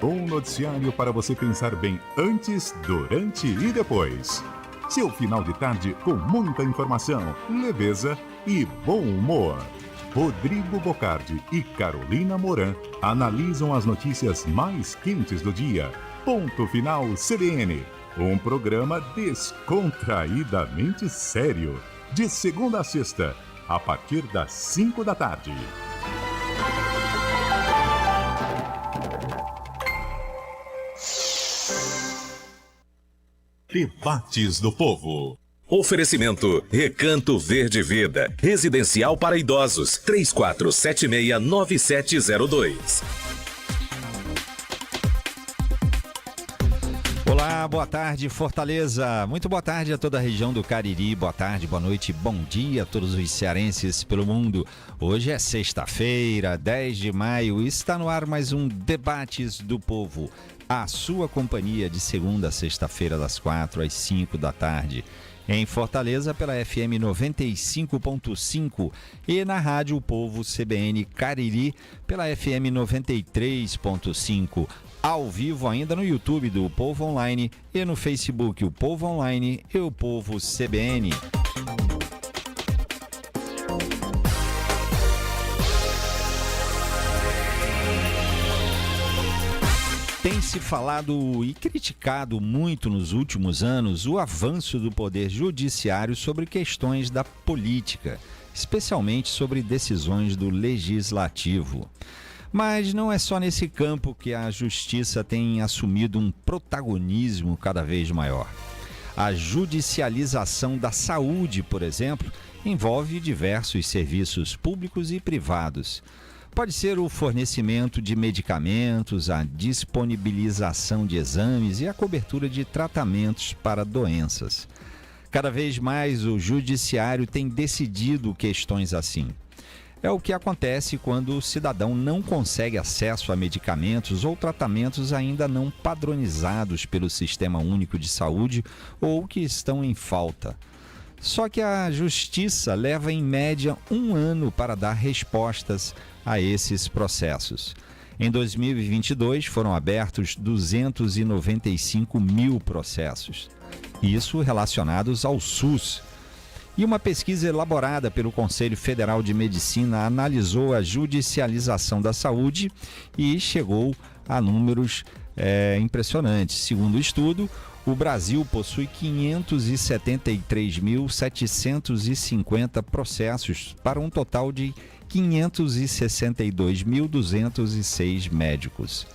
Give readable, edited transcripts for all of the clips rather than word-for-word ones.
Um noticiário para você pensar bem antes, durante e depois. Seu final de tarde com muita informação, leveza e bom humor. Rodrigo Bocardi e Carolina Moran analisam as notícias mais quentes do dia. Ponto Final CBN. Um programa descontraídamente sério. De segunda a sexta, a partir das 5 da tarde. Debates do Povo. Oferecimento Recanto Verde Vida, residencial para idosos, 3476-9702. Olá, boa tarde Fortaleza, muito boa tarde a toda a região do Cariri, boa tarde, boa noite, bom dia a todos os cearenses pelo mundo. Hoje é sexta-feira, 10 de maio, e está no ar mais um Debates do Povo, a sua companhia de segunda a sexta-feira das 4 às 5 da tarde. Em Fortaleza pela FM 95.5 e na Rádio Povo CBN Cariri pela FM 93.5. Ao vivo ainda no YouTube do Povo Online e no Facebook o Povo Online e o Povo CBN. Tem se falado e criticado muito nos últimos anos o avanço do poder judiciário sobre questões da política, especialmente sobre decisões do legislativo. Mas não é só nesse campo que a justiça tem assumido um protagonismo cada vez maior. A judicialização da saúde, por exemplo, envolve diversos serviços públicos e privados. Pode ser o fornecimento de medicamentos, a disponibilização de exames e a cobertura de tratamentos para doenças. Cada vez mais o judiciário tem decidido questões assim. É o que acontece quando o cidadão não consegue acesso a medicamentos ou tratamentos ainda não padronizados pelo Sistema Único de Saúde ou que estão em falta. Só que a Justiça leva em média 1 ano para dar respostas a esses processos. Em 2022 foram abertos 295 mil processos, isso relacionados ao SUS. E uma pesquisa elaborada pelo Conselho Federal de Medicina analisou a judicialização da saúde e chegou a números impressionantes. Segundo o estudo, o Brasil possui 573.750 processos para um total de 562.206 médicos.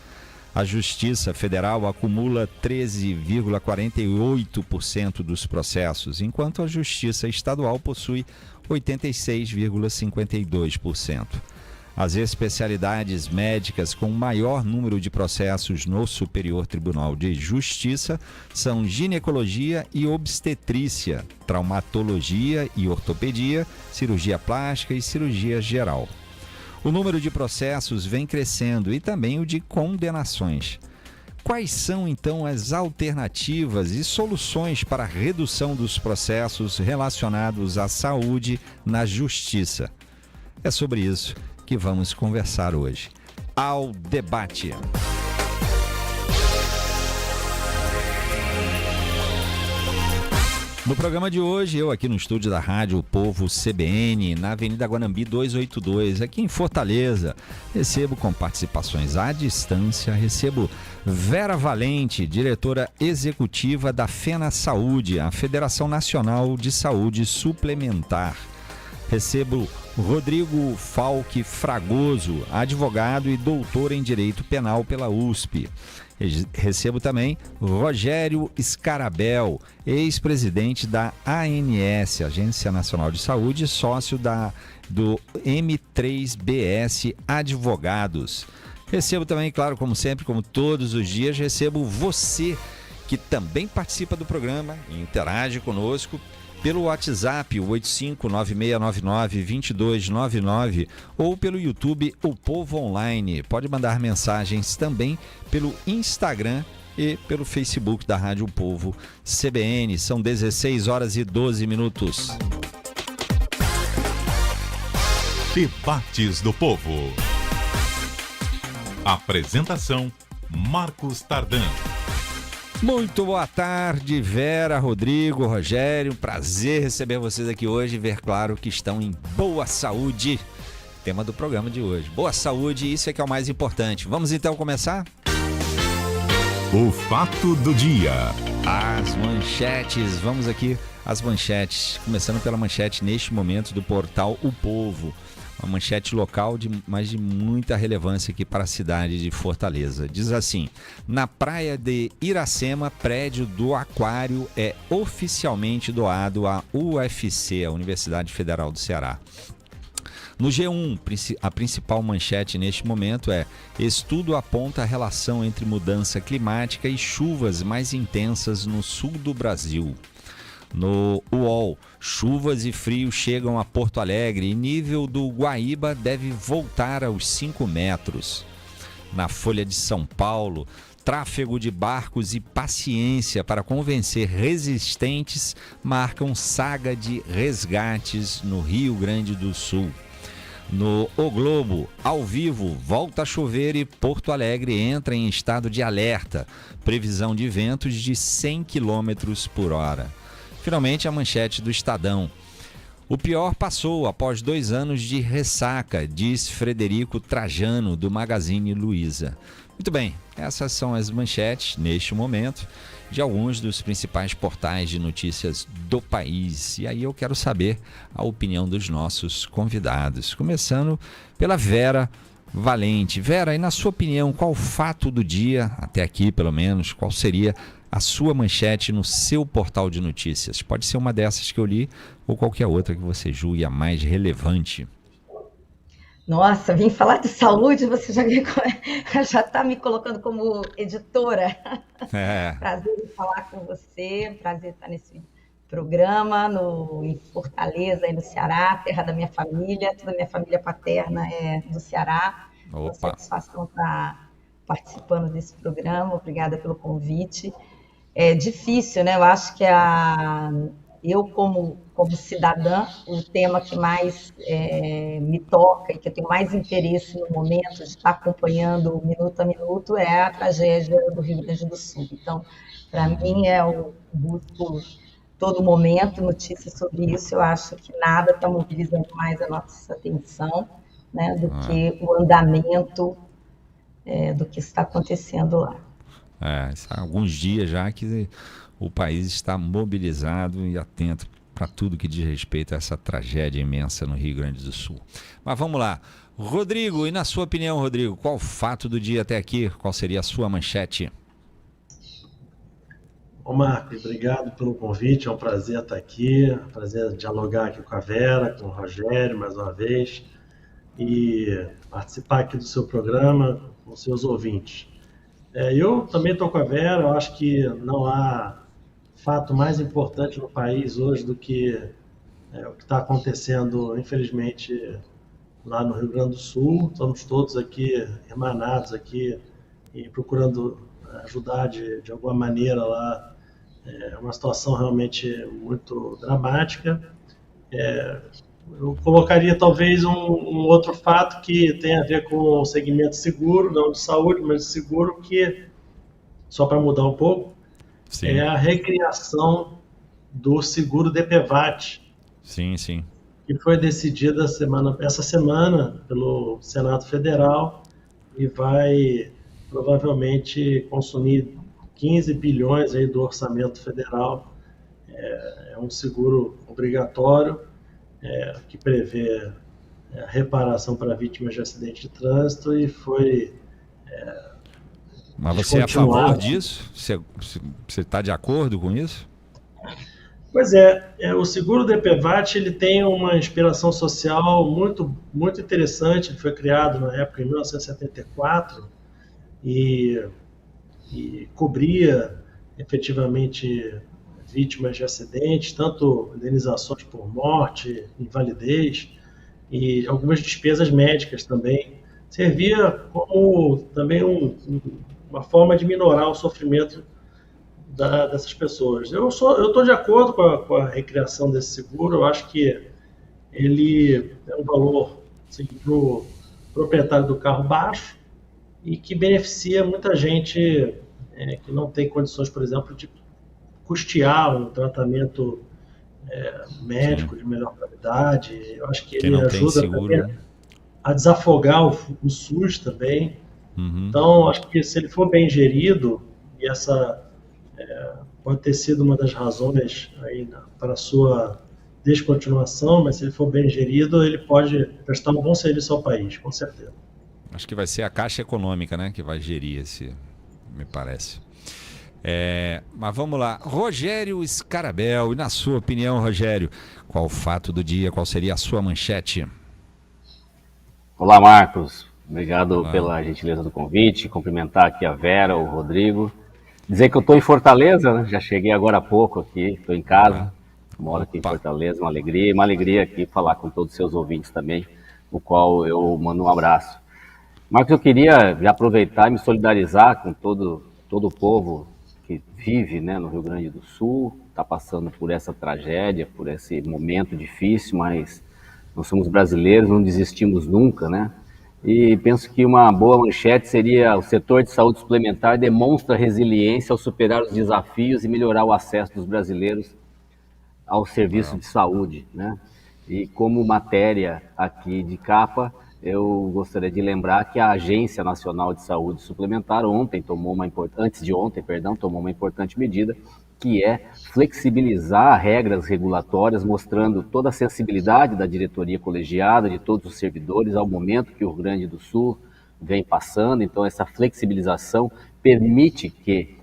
A Justiça Federal acumula 13,48% dos processos, enquanto a Justiça Estadual possui 86,52%. As especialidades médicas com maior número de processos no Superior Tribunal de Justiça são ginecologia e obstetrícia, traumatologia e ortopedia, cirurgia plástica e cirurgia geral. O número de processos vem crescendo e também o de condenações. Quais são, então, as alternativas e soluções para a redução dos processos relacionados à saúde na Justiça? É sobre isso que vamos conversar hoje. Ao debate. No programa de hoje, eu aqui no estúdio da Rádio Povo CBN, na Avenida Guanambi 282, aqui em Fortaleza, recebo com participações à distância, recebo Vera Valente, diretora executiva da FENA Saúde, a Federação Nacional de Saúde Suplementar. Recebo Rodrigo Falque Fragoso, advogado e doutor em Direito Penal pela USP. Recebo também Rogério Scarabel, ex-presidente da ANS, Agência Nacional de Saúde, sócio do M3BS Advogados. Recebo também, claro, como sempre, como todos os dias, recebo você que também participa do programa e interage conosco pelo WhatsApp, o 8596992299, ou pelo YouTube, o Povo Online. Pode mandar mensagens também pelo Instagram e pelo Facebook da Rádio Povo CBN. São 16 horas e 12 minutos. Debates do Povo. Apresentação: Marcos Tardan. Muito boa tarde, Vera, Rodrigo, Rogério. Prazer receber vocês aqui hoje e ver, claro, que estão em boa saúde. Tema do programa de hoje. Boa saúde, isso é que é o mais importante. Vamos então começar? O fato do dia. As manchetes. Vamos aqui às manchetes. Começando pela manchete neste momento do portal O Povo. Uma manchete local, mas de muita relevância aqui para a cidade de Fortaleza. Diz assim: na praia de Iracema, prédio do aquário é oficialmente doado à UFC, a Universidade Federal do Ceará. No G1, a principal manchete neste momento é: estudo aponta a relação entre mudança climática e chuvas mais intensas no sul do Brasil. No UOL, chuvas e frio chegam a Porto Alegre e nível do Guaíba deve voltar aos 5 metros. Na Folha de São Paulo, tráfego de barcos e paciência para convencer resistentes marcam saga de resgates no Rio Grande do Sul. No O Globo, ao vivo, volta a chover e Porto Alegre entra em estado de alerta. Previsão de ventos de 100 km por hora. Finalmente, a manchete do Estadão. O pior passou após 2 anos de ressaca, diz Frederico Trajano, do Magazine Luiza. Muito bem, essas são as manchetes, neste momento, de alguns dos principais portais de notícias do país. E aí eu quero saber a opinião dos nossos convidados. Começando pela Vera Valente. Vera, e na sua opinião, qual o fato do dia, até aqui pelo menos, qual seria a sua manchete no seu portal de notícias? Pode ser uma dessas que eu li ou qualquer outra que você julgue a mais relevante. Nossa, vim falar de saúde, você já está me colocando como editora. Prazer em falar com você, prazer estar nesse programa em Fortaleza, aí no Ceará, terra da minha família, toda a minha família paterna é do Ceará. Uma satisfação estar participando desse programa, obrigada pelo convite. É difícil, né? Eu acho que eu, como cidadã, o tema que mais me toca e que eu tenho mais interesse no momento de estar acompanhando minuto a minuto é a tragédia do Rio Grande do Sul. Então, para mim, eu busco todo momento notícias sobre isso. Eu acho que nada está mobilizando mais a nossa atenção, né, do que o andamento do que está acontecendo lá. Há alguns dias já que o país está mobilizado e atento para tudo que diz respeito a essa tragédia imensa no Rio Grande do Sul. Mas vamos lá. Rodrigo, e na sua opinião, Rodrigo, qual o fato do dia até aqui? Qual seria a sua manchete? Ô Marco, obrigado pelo convite, é um prazer estar aqui, é um prazer dialogar aqui com a Vera, com o Rogério mais uma vez e participar aqui do seu programa com seus ouvintes. Eu também estou com a Vera, eu acho que não há fato mais importante no país hoje do que o que está acontecendo, infelizmente, lá no Rio Grande do Sul. Estamos todos aqui emanados aqui e procurando ajudar de alguma maneira lá. É uma situação realmente muito dramática. Eu colocaria talvez um outro fato que tem a ver com o segmento seguro, não de saúde, mas de seguro, que, só para mudar um pouco, sim, é a recriação do seguro DPVAT. Sim, sim. Que foi decidida essa semana pelo Senado Federal e vai provavelmente consumir 15 bilhões aí do orçamento federal. É um seguro obrigatório, que prevê reparação para vítimas de acidente de trânsito e foi Mas você é a favor disso? Você está de acordo com isso? Pois o seguro DPVAT ele tem uma inspiração social muito, muito interessante. Ele foi criado na época, em 1974, e cobria efetivamente vítimas de acidentes, tanto indenizações por morte, invalidez e algumas despesas médicas também. Servia como também uma forma de minorar o sofrimento dessas pessoas. Eu estou de acordo com a recriação desse seguro. Eu acho que ele é um valor assim, para o proprietário do carro baixo, e que beneficia muita gente que não tem condições, por exemplo, de custear um tratamento médico de melhor qualidade. Eu acho que ele ajuda também a desafogar o SUS também. Então, acho que se ele for bem gerido, e essa pode ter sido uma das razões aí para a sua descontinuação, mas se ele for bem gerido, ele pode prestar um bom serviço ao país, com certeza. Acho que vai ser a Caixa Econômica, né, que vai gerir esse, me parece. Mas vamos lá. Rogério Scarabel, e na sua opinião, Rogério, qual o fato do dia, qual seria a sua manchete? Olá, Marcos. Obrigado pela gentileza do convite. Cumprimentar aqui a Vera, o Rodrigo. Dizer que eu estou em Fortaleza, né? Já cheguei agora há pouco aqui, estou em casa. Moro aqui em Fortaleza, uma alegria aqui falar com todos os seus ouvintes também, o qual eu mando um abraço. Marcos, eu queria aproveitar e me solidarizar com todo o povo que vive, né, no Rio Grande do Sul, está passando por essa tragédia, por esse momento difícil, mas nós somos brasileiros, não desistimos nunca, né? E penso que uma boa manchete seria: o setor de saúde suplementar demonstra resiliência ao superar os desafios e melhorar o acesso dos brasileiros ao serviço de saúde, né? E como matéria aqui de capa, eu gostaria de lembrar que a Agência Nacional de Saúde Suplementar antes de ontem, tomou uma importante medida, que é flexibilizar regras regulatórias, mostrando toda a sensibilidade da diretoria colegiada, de todos os servidores, ao momento que o Rio Grande do Sul vem passando. Então, essa flexibilização permite que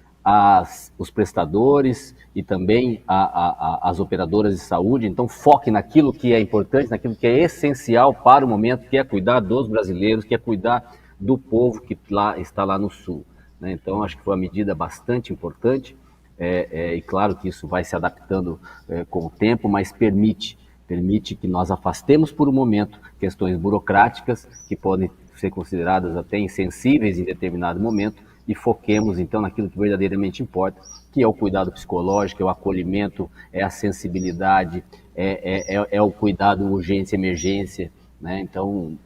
os prestadores e também as operadoras de saúde, então, foquem naquilo que é importante, naquilo que é essencial para o momento, que é cuidar dos brasileiros, que é cuidar do povo que está lá no Sul, né? Então, acho que foi uma medida bastante importante. E claro que isso vai se adaptando com o tempo, mas permite que nós afastemos por um momento questões burocráticas que podem ser consideradas até insensíveis em determinado momento e foquemos então naquilo que verdadeiramente importa, que é o cuidado psicológico, é o acolhimento, é a sensibilidade, é o cuidado urgência e emergência, né? Então,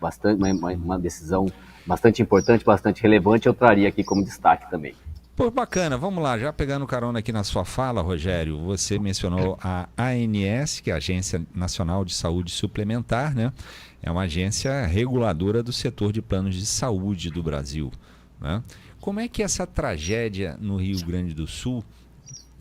uma decisão bastante importante, bastante relevante, eu traria aqui como destaque também. Pô, bacana, vamos lá, já pegando carona aqui na sua fala, Rogério, você mencionou a ANS, que é a Agência Nacional de Saúde Suplementar, né? É uma agência reguladora do setor de planos de saúde do Brasil, né? Como é que essa tragédia no Rio Grande do Sul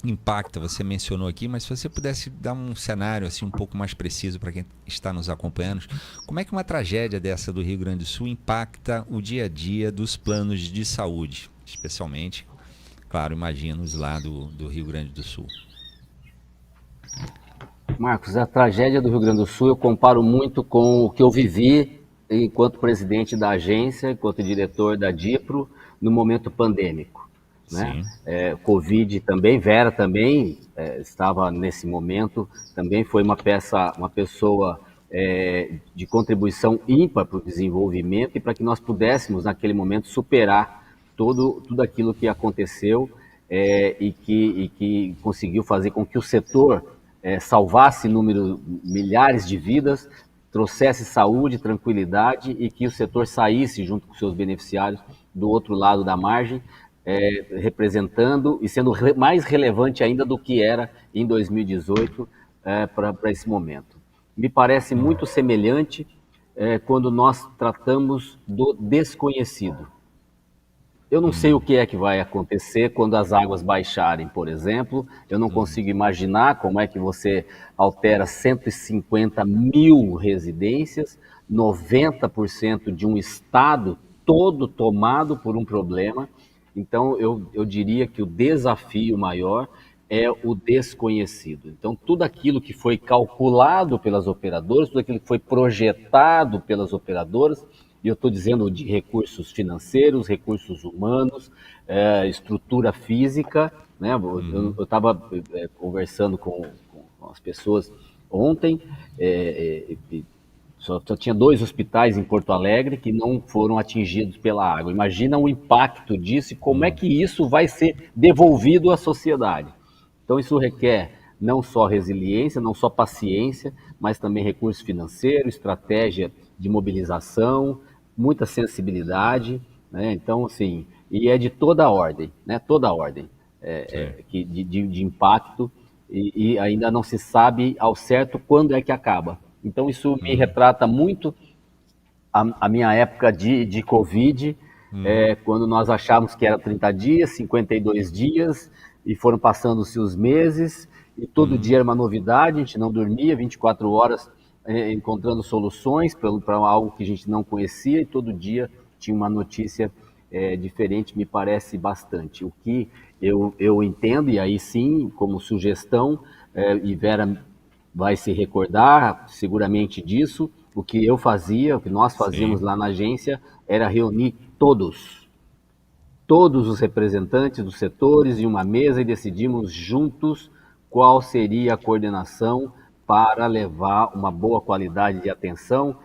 impacta? Você mencionou aqui, mas se você pudesse dar um cenário assim um pouco mais preciso para quem está nos acompanhando, como é que uma tragédia dessa do Rio Grande do Sul impacta o dia a dia dos planos de saúde, especialmente, claro, imagino-os lá do Rio Grande do Sul? Marcos, a tragédia do Rio Grande do Sul eu comparo muito com o que eu vivi enquanto presidente da agência, enquanto diretor da DIPRO, no momento pandêmico, né? Covid também, Vera também estava nesse momento, também foi uma pessoa de contribuição ímpar para o desenvolvimento e para que nós pudéssemos, naquele momento, superar tudo aquilo que aconteceu e que conseguiu fazer com que o setor salvasse milhares de vidas, trouxesse saúde, tranquilidade e que o setor saísse junto com seus beneficiários do outro lado da margem, representando e sendo mais relevante ainda do que era em 2018 para esse momento. Me parece muito semelhante quando nós tratamos do desconhecido. Eu não sei o que é que vai acontecer quando as águas baixarem, por exemplo. Eu não consigo imaginar como é que você altera 150 mil residências, 90% de um estado todo tomado por um problema. Então, eu diria que o desafio maior é o desconhecido. Então, tudo aquilo que foi calculado pelas operadoras, tudo aquilo que foi projetado pelas operadoras, e eu estou dizendo de recursos financeiros, recursos humanos, estrutura física, né? Eu estava conversando com as pessoas ontem, só tinha 2 hospitais em Porto Alegre que não foram atingidos pela água. Imagina o impacto disso e como é que isso vai ser devolvido à sociedade. Então isso requer não só resiliência, não só paciência, mas também recurso financeiro, estratégia de mobilização, muita sensibilidade né? Então, assim, e é de toda a ordem, né? Toda a ordem de impacto, e ainda não se sabe ao certo quando é que acaba. Então, isso me retrata muito a minha época de Covid, quando nós achávamos que era 30 dias, 52 dias, e foram passando-se os meses, e todo dia era uma novidade, a gente não dormia, 24 horas encontrando soluções para algo que a gente não conhecia, e todo dia tinha uma notícia diferente, me parece bastante. O que eu entendo, e aí sim, como sugestão, e Vera vai se recordar seguramente disso, o que eu fazia, o que nós fazíamos lá na agência, era reunir todos os representantes dos setores em uma mesa e decidimos juntos qual seria a coordenação para levar uma boa qualidade de atenção,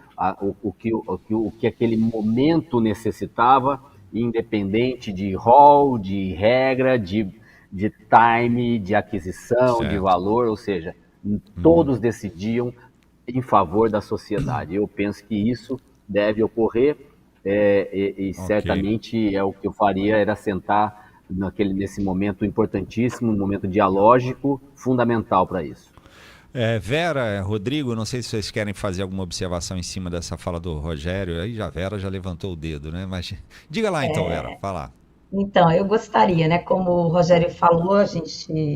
o que aquele momento necessitava, independente de rol, de regra, de time, de aquisição, de valor, ou seja, todos decidiam em favor da sociedade. Eu penso que isso deve ocorrer, e certamente o que eu faria era sentar nesse momento importantíssimo, um momento dialógico, fundamental para isso. Vera, Rodrigo, não sei se vocês querem fazer alguma observação em cima dessa fala do Rogério. Aí a Vera já levantou o dedo, né? Mas diga lá então, Vera, fala. Então, eu gostaria, né? Como o Rogério falou,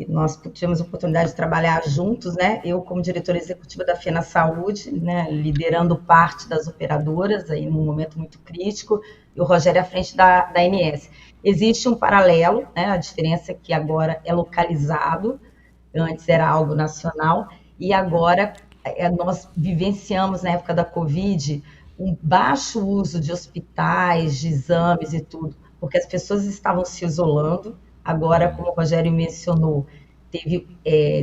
nós tivemos a oportunidade de trabalhar juntos, né? Eu, como diretora executiva da FENA Saúde, né? Liderando parte das operadoras aí num momento muito crítico, e o Rogério à frente da ANS. Existe um paralelo, né? A diferença é que agora é localizado, antes era algo nacional, e agora nós vivenciamos na época da Covid um baixo uso de hospitais, de exames e tudo, porque as pessoas estavam se isolando. Agora, como o Rogério mencionou, teve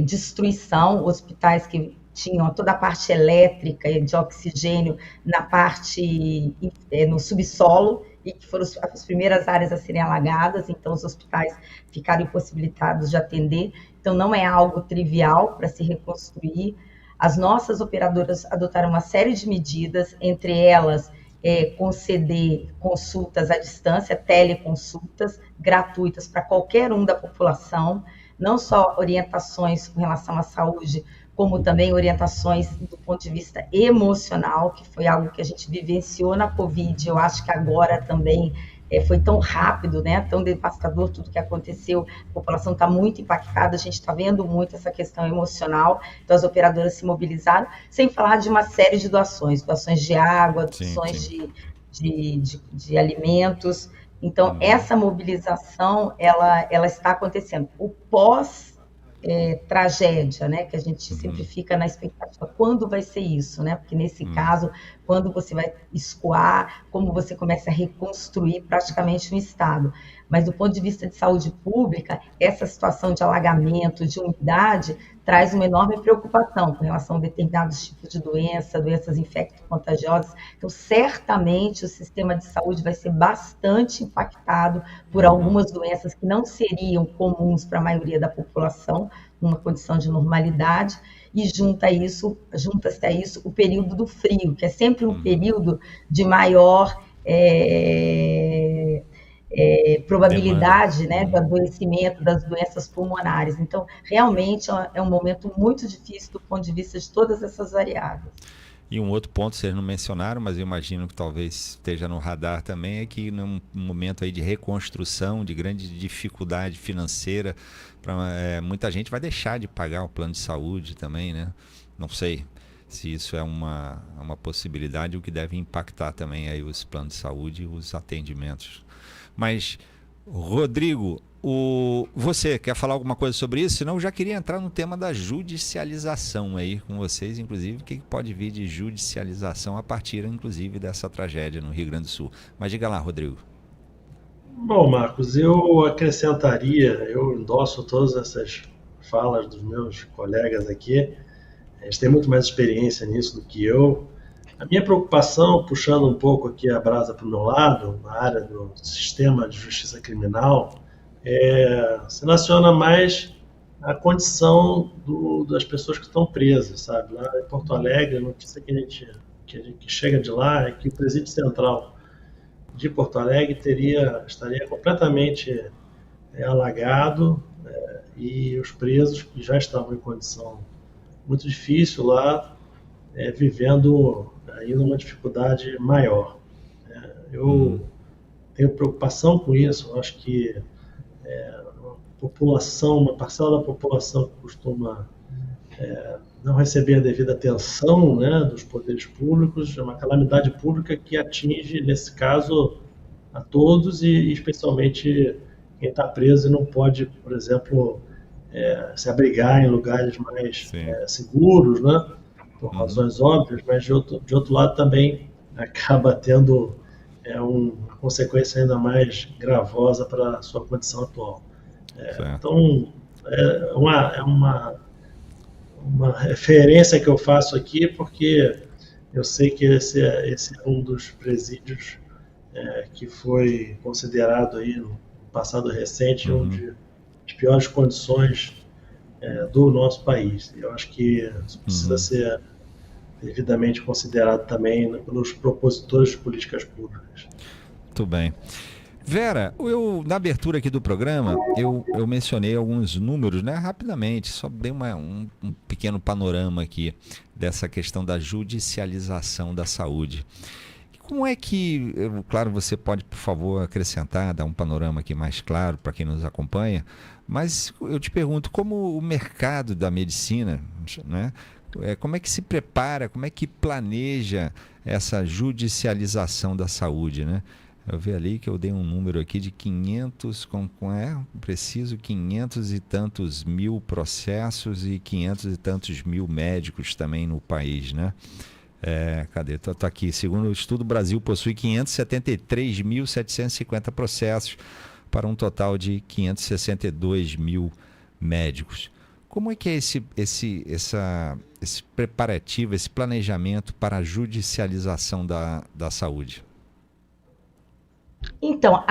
destruição, hospitais que tinham toda a parte elétrica de oxigênio na parte, no subsolo, e que foram as primeiras áreas a serem alagadas, então os hospitais ficaram impossibilitados de atender. Então, não é algo trivial para se reconstruir. As nossas operadoras adotaram uma série de medidas, entre elas conceder consultas à distância, teleconsultas gratuitas para qualquer um da população, não só orientações com relação à saúde, como também orientações do ponto de vista emocional, que foi algo que a gente vivenciou na Covid. Eu acho que agora também foi tão rápido, né, tão devastador tudo que aconteceu, a população está muito impactada, a gente está vendo muito essa questão emocional, então as operadoras se mobilizaram, sem falar de uma série de doações de água, doações de alimentos. Então, essa mobilização, ela está acontecendo. O pós-tragédia, né, que a gente sempre fica na expectativa, quando vai ser isso, né? Porque nesse caso, quando você vai escoar, como você começa a reconstruir praticamente um estado. Mas do ponto de vista de saúde pública, essa situação de alagamento, de umidade, traz uma enorme preocupação com relação a determinados tipos de doenças infecto-contagiosas. Então, certamente, o sistema de saúde vai ser bastante impactado por algumas doenças que não seriam comuns para a maioria da população, numa condição de normalidade, e junta-se a isso o período do frio, que é sempre um período de maior probabilidade, né, do adoecimento das doenças pulmonares. Então, realmente é um momento muito difícil do ponto de vista de todas essas variáveis. E um outro ponto, vocês não mencionaram, mas eu imagino que talvez esteja no radar também, é que num momento aí de reconstrução, de grande dificuldade financeira, muita gente vai deixar de pagar o plano de saúde também, né? Não sei se isso é uma possibilidade, o que deve impactar também aí os planos de saúde e os atendimentos. Mas, Rodrigo, você quer falar alguma coisa sobre isso? Senão eu já queria entrar no tema da judicialização aí com vocês, inclusive, o que pode vir de judicialização a partir, inclusive, dessa tragédia no Rio Grande do Sul. Mas diga lá, Rodrigo. Bom, Marcos, eu acrescentaria, eu endosso todas essas falas dos meus colegas aqui, eles têm muito mais experiência nisso do que eu. A minha preocupação, puxando um pouco aqui a brasa para o meu lado, na área do sistema de justiça criminal, se relaciona mais à condição das pessoas que estão presas, sabe? Lá em Porto Alegre, a notícia que chega de lá é que o Presídio Central de Porto Alegre estaria completamente alagado, e os presos que já estavam em condição muito difícil lá, vivendo ainda uma dificuldade maior. Eu tenho preocupação com isso. Eu acho que uma parcela da população que costuma não receber a devida atenção, né, dos poderes públicos, é uma calamidade pública que atinge, nesse caso, a todos, e especialmente quem está preso e não pode, por exemplo, se abrigar em lugares mais seguros, né, por razões óbvias, mas de outro lado também acaba tendo uma consequência ainda mais gravosa para a sua condição atual. Então, é uma referência que eu faço aqui, porque eu sei que esse é um dos presídios que foi considerado aí no passado recente um de piores condições do nosso país. Eu acho que isso precisa ser devidamente considerado também pelos propositores de políticas públicas. Muito bem. Vera, na abertura aqui do programa, eu mencionei alguns números, né, rapidamente, só dei um pequeno panorama aqui dessa questão da judicialização da saúde. Como é que, claro, você pode, por favor, acrescentar, dar um panorama aqui mais claro para quem nos acompanha, mas eu te pergunto, como o mercado da medicina, né, como é que se prepara, como é que planeja essa judicialização da saúde, né? Eu vi ali que eu dei um número aqui de 500 e tantos mil processos e 500 e tantos mil médicos também no país, né? Cadê? Tá aqui. Segundo o estudo, o Brasil possui 573.750 processos para um total de 562 mil médicos. Como é que é esse preparativo, esse planejamento para a judicialização da saúde? Então,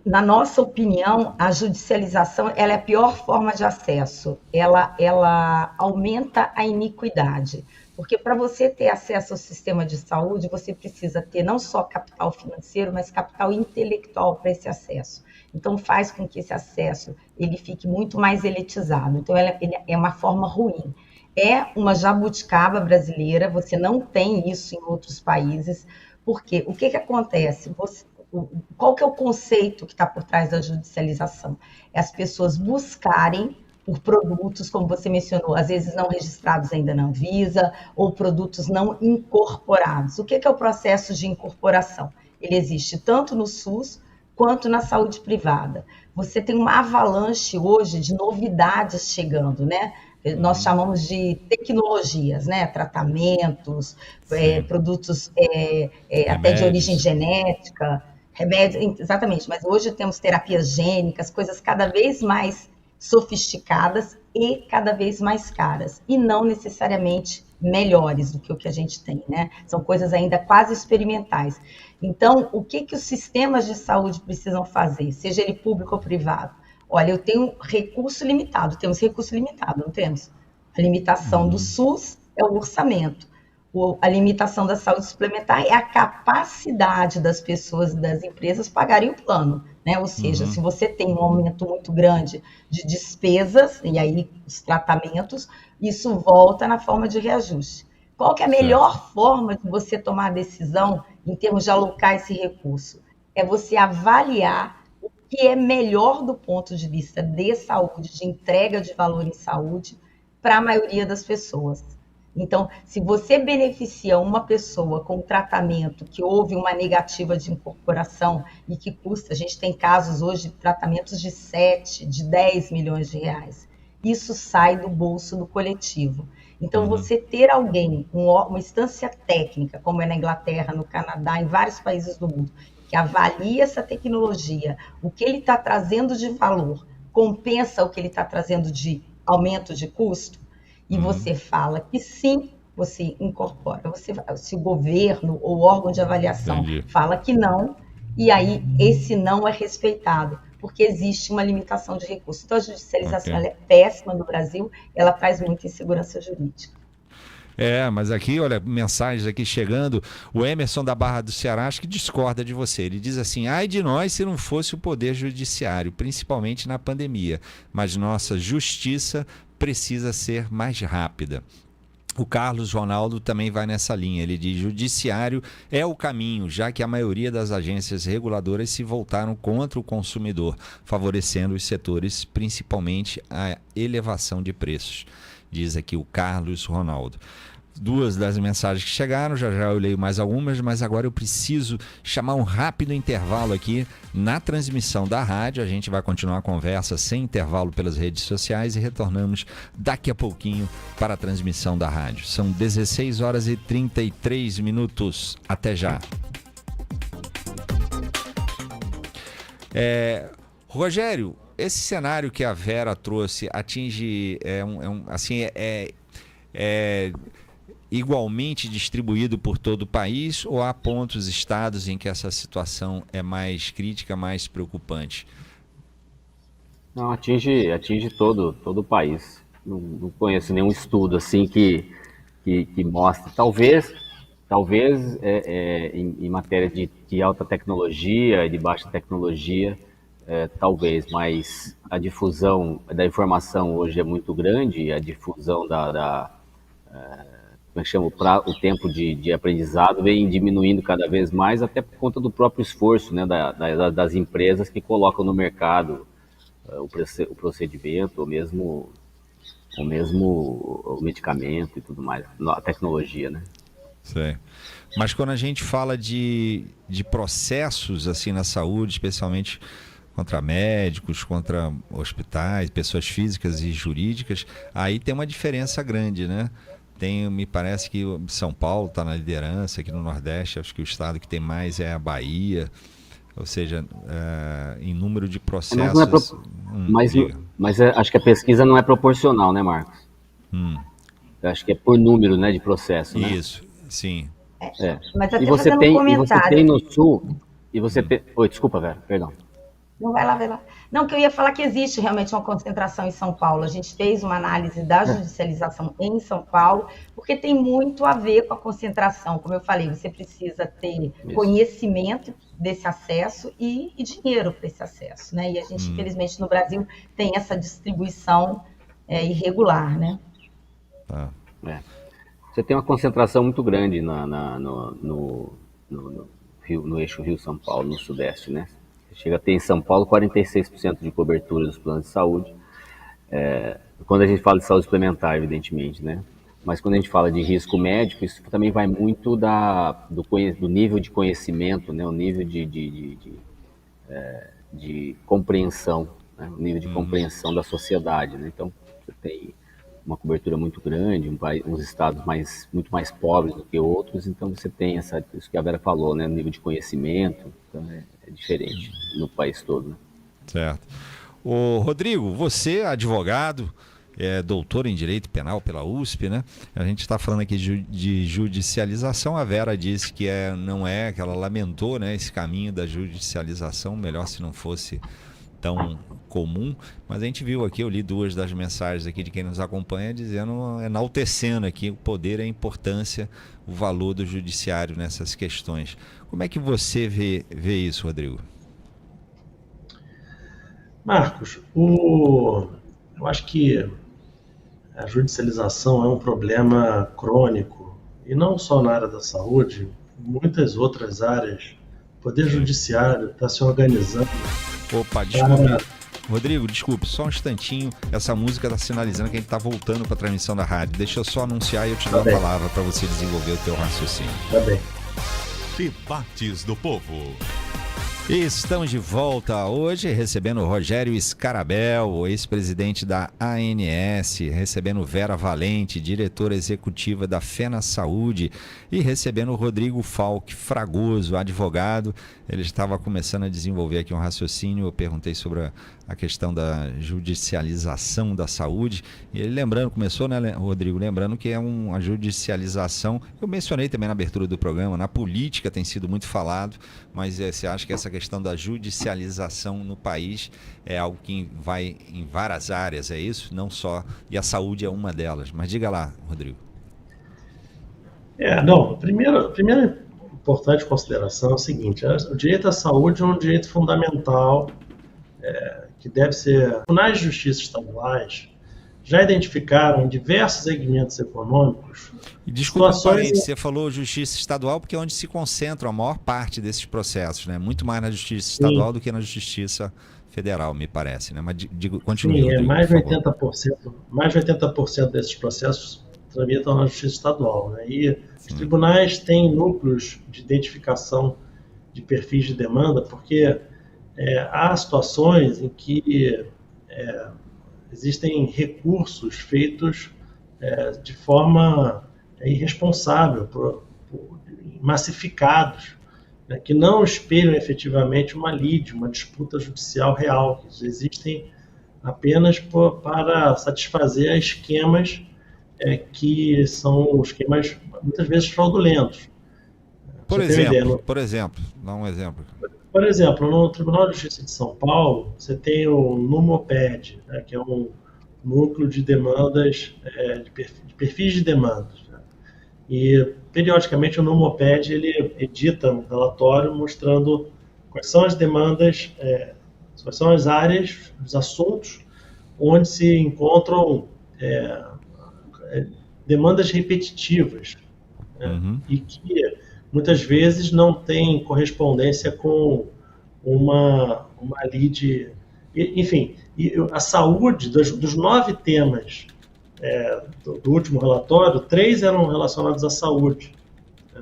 na nossa opinião, a judicialização ela é a pior forma de acesso. Ela aumenta a iniquidade. Porque para você ter acesso ao sistema de saúde, você precisa ter não só capital financeiro, mas capital intelectual para esse acesso. Então, faz com que esse acesso ele fique muito mais elitizado. Então, ele é uma forma ruim. É uma jabuticaba brasileira, você não tem isso em outros países, porque o que acontece? Qual que é o conceito que está por trás da judicialização? É as pessoas buscarem por produtos, como você mencionou, às vezes não registrados ainda na Anvisa, ou produtos não incorporados. O que é o processo de incorporação? Ele existe tanto no SUS quanto na saúde privada. Você tem uma avalanche hoje de novidades chegando, né? Nós chamamos de tecnologias, né? Tratamentos, produtos até de origem genética, remédios, exatamente. Mas hoje temos terapias gênicas, coisas cada vez mais sofisticadas e cada vez mais caras, e não necessariamente melhores do que o que a gente tem, né? São coisas ainda quase experimentais. Então, o que os sistemas de saúde precisam fazer, seja ele público ou privado? Olha, eu tenho recurso limitado, temos recurso limitado, não temos? A limitação do SUS é o orçamento. A limitação da saúde suplementar é a capacidade das pessoas e das empresas pagarem o plano, né? Ou seja, se você tem um aumento muito grande de despesas, e aí os tratamentos, isso volta na forma de reajuste. Qual que é a melhor forma de você tomar a decisão em termos de alocar esse recurso? É você avaliar o que é melhor do ponto de vista de saúde, de entrega de valor em saúde, para a maioria das pessoas. Então, se você beneficia uma pessoa com um tratamento que houve uma negativa de incorporação e que custa, a gente tem casos hoje de tratamentos de 7, de 10 milhões de reais, isso sai do bolso do coletivo. Então, você ter alguém, uma instância técnica, como é na Inglaterra, no Canadá, em vários países do mundo, que avalia essa tecnologia, o que ele está trazendo de valor, compensa o que ele está trazendo de aumento de custo, e você fala que sim, você incorpora. Se o governo ou órgão de avaliação fala que não, e aí esse não é respeitado, porque existe uma limitação de recursos. Então, a judicialização ela é péssima no Brasil, ela traz muita insegurança jurídica. Mas aqui, olha, mensagens aqui chegando. O Emerson da Barra do Ceará, acho que discorda de você. Ele diz assim: ai de nós se não fosse o Poder Judiciário, principalmente na pandemia. Mas nossa justiça precisa ser mais rápida. O Carlos Ronaldo também vai nessa linha. Ele diz: judiciário é o caminho, já que a maioria das agências reguladoras se voltaram contra o consumidor, favorecendo os setores, principalmente a elevação de preços. Diz aqui o Carlos Ronaldo. Duas das mensagens que chegaram, já eu leio mais algumas, mas agora eu preciso chamar um rápido intervalo aqui na transmissão da rádio. A gente vai continuar a conversa sem intervalo pelas redes sociais e retornamos daqui a pouquinho para a transmissão da rádio. São 16 horas e 33 minutos. Até já. Rogério, esse cenário que a Vera trouxe atinge igualmente distribuído por todo o país, ou há pontos, estados em que essa situação é mais crítica, mais preocupante? Não, atinge todo o país. Não conheço nenhum estudo assim que mostre. Talvez em matéria de alta tecnologia e de baixa tecnologia, talvez, mas a difusão da informação hoje é muito grande, a difusão como é que chama? O tempo de aprendizado vem diminuindo cada vez mais, até por conta do próprio esforço, né, das empresas que colocam no mercado o procedimento, ou mesmo o medicamento e tudo mais, a tecnologia, né? Sim. Mas quando a gente fala de processos assim na saúde, especialmente contra médicos, contra hospitais, pessoas físicas e jurídicas, aí tem uma diferença grande, né? Me parece que São Paulo está na liderança, aqui no Nordeste, acho que o estado que tem mais é a Bahia, ou seja, em número de processos... Mas acho que a pesquisa não é proporcional, né, Marcos? Acho que é por número, né, de processo, né? Isso, sim. Mas até fazendo um comentário. E você tem no Sul... Oi, desculpa, Vera, perdão. Não, vai lá. Não, que eu ia falar que existe realmente uma concentração em São Paulo. A gente fez uma análise da judicialização em São Paulo, porque tem muito a ver com a concentração. Como eu falei, você precisa ter conhecimento desse acesso e dinheiro para esse acesso, né? E a gente, infelizmente, no Brasil tem essa distribuição irregular, né? Você tem uma concentração muito grande no eixo Rio-São Paulo, no Sudeste, né? Chega a ter em São Paulo 46% de cobertura dos planos de saúde. Quando a gente fala de saúde suplementar, evidentemente, né? Mas quando a gente fala de risco médico, isso também vai muito do nível de conhecimento, né? O nível de compreensão, né? O nível de compreensão da sociedade, né? Então, você tem uma cobertura muito grande, uns estados muito mais pobres do que outros, então você tem isso que a Vera falou, né? O nível de conhecimento, então é diferente no país todo, né? Certo. Ô, Rodrigo, você é advogado, doutor em Direito Penal pela USP, né? A gente está falando aqui de judicialização. A Vera disse que não é, que ela lamentou, né, esse caminho da judicialização, melhor se não fosse tão comum, mas a gente viu aqui, eu li duas das mensagens aqui de quem nos acompanha, enaltecendo aqui o poder e a importância, o valor do judiciário nessas questões. Como é que você vê isso, Rodrigo? Marcos, eu acho que a judicialização é um problema crônico, e não só na área da saúde, em muitas outras áreas. O Poder Judiciário está se organizando. Opa, desculpe. Rodrigo, desculpe, só um instantinho. Essa música está sinalizando que a gente está voltando para a transmissão da rádio. Deixa eu só anunciar e eu te dou a palavra para você desenvolver o teu raciocínio. Tá bem. Debates do Povo. Estamos de volta hoje recebendo o Rogério Scarabel, o ex-presidente da ANS, recebendo Vera Valente, diretora executiva da FENA Saúde, e recebendo o Rodrigo Falck Fragoso, advogado. Ele estava começando a desenvolver aqui um raciocínio, eu perguntei sobre a questão da judicialização da saúde, e ele começou, né, Rodrigo, lembrando que é uma judicialização, eu mencionei também na abertura do programa, na política tem sido muito falado, mas você acha que essa questão da judicialização no país é algo que vai em várias áreas, é isso? Não só, e a saúde é uma delas, mas diga lá, Rodrigo. Não, a primeira importante consideração é o seguinte: o direito à saúde é um direito fundamental que deve ser. Os tribunais de justiça estaduais já identificaram em diversos segmentos econômicos. E desculpa, você falou justiça estadual porque é onde se concentra a maior parte desses processos, né? Muito mais na justiça estadual do que na justiça federal, me parece, né? Mas continue. Sim, mais de 80% desses processos tramitam na justiça estadual, né? E os tribunais têm núcleos de identificação de perfis de demanda, porque há situações em que existem recursos feitos de forma irresponsável, massificados, né, que não espelham efetivamente uma lide, uma disputa judicial real, que existem apenas para satisfazer esquemas que são esquemas muitas vezes fraudulentos. Por exemplo, dá um exemplo. Por exemplo, no Tribunal de Justiça de São Paulo, você tem o NUMOPED, né, que é um núcleo de demandas, de perfis de demandas. Né? E, periodicamente, o NUMOPED ele edita um relatório mostrando quais são as demandas, quais são as áreas, os assuntos onde se encontram demandas repetitivas, né? E que muitas vezes não tem correspondência com uma lide. Enfim, a saúde, dos 9 temas do último relatório, 3 eram relacionados à saúde. Né?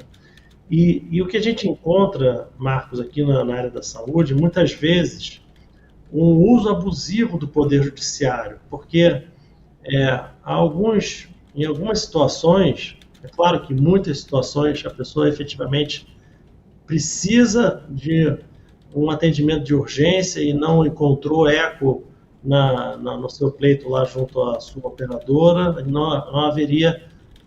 E o que a gente encontra, Marcos, aqui na área da saúde, muitas vezes, um uso abusivo do poder judiciário, porque em algumas situações, é claro que em muitas situações a pessoa efetivamente precisa de um atendimento de urgência e não encontrou eco no seu pleito lá junto à sua operadora, não haveria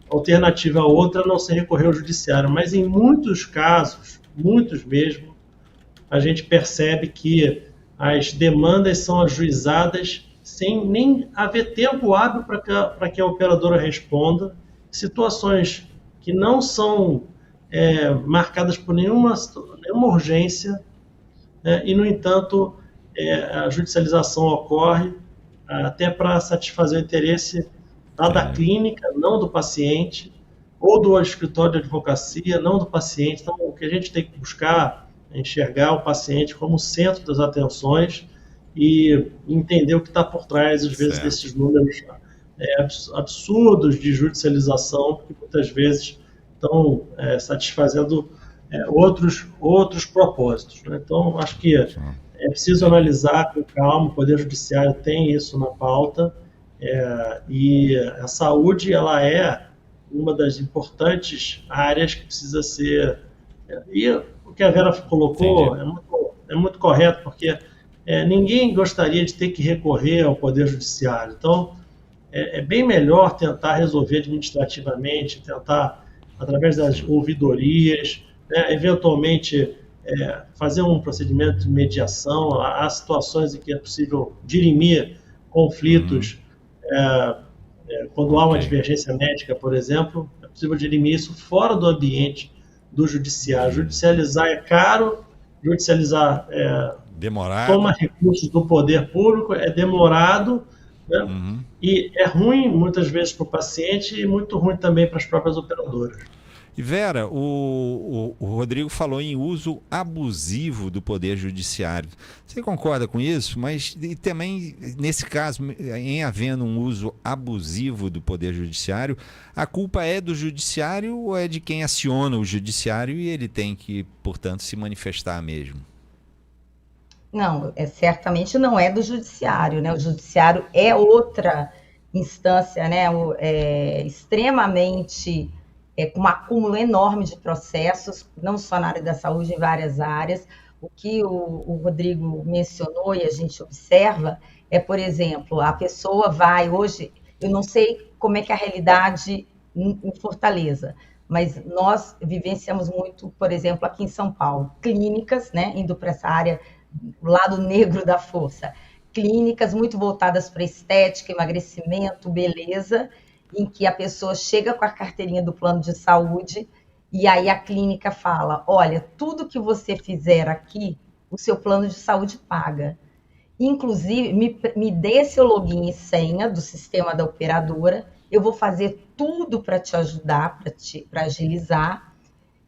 alternativa outra a não ser recorrer ao judiciário. Mas em muitos casos, muitos mesmo, a gente percebe que as demandas são ajuizadas sem nem haver tempo hábil para que a operadora responda, situações que não são marcadas por nenhuma urgência, né? E, no entanto, a judicialização ocorre até para satisfazer o interesse da clínica, não do paciente, ou do escritório de advocacia, não do paciente. Então, o que a gente tem que buscar é enxergar o paciente como centro das atenções e entender o que está por trás, às vezes, desses números absurdos de judicialização, que muitas vezes estão satisfazendo outros propósitos. Né? Então, acho que é preciso analisar com calma, o Poder Judiciário tem isso na pauta, e a saúde ela é uma das importantes áreas que precisa ser... E o que a Vera colocou é muito correto, porque ninguém gostaria de ter que recorrer ao Poder Judiciário. Então, é bem melhor tentar resolver administrativamente, tentar, através das ouvidorias, né, eventualmente fazer um procedimento de mediação. Há situações em que é possível dirimir conflitos. Quando há uma divergência médica, por exemplo, é possível dirimir isso fora do ambiente do judiciário. Judicializar é caro, judicializar demorado. Toma recursos do poder público, é demorado, né? E é ruim muitas vezes para o paciente e muito ruim também para as próprias operadoras. E Vera, o Rodrigo falou em uso abusivo do poder judiciário. Você concorda com isso? Mas e também, nesse caso, em havendo um uso abusivo do poder judiciário, a culpa é do judiciário ou é de quem aciona o judiciário e ele tem que, portanto, se manifestar mesmo? Não, certamente não é do judiciário, né? O judiciário é outra instância, né? Extremamente... com um acúmulo enorme de processos, não só na área da saúde, em várias áreas. O que o Rodrigo mencionou e a gente observa é, por exemplo, a pessoa vai hoje, eu não sei como é que é a realidade em Fortaleza, mas nós vivenciamos muito, por exemplo, aqui em São Paulo, clínicas, né, indo para essa área, o lado negro da força, clínicas muito voltadas para estética, emagrecimento, beleza, em que a pessoa chega com a carteirinha do plano de saúde e aí a clínica fala, olha, tudo que você fizer aqui, o seu plano de saúde paga. Inclusive, me dê seu login e senha do sistema da operadora, eu vou fazer tudo para te ajudar, para agilizar.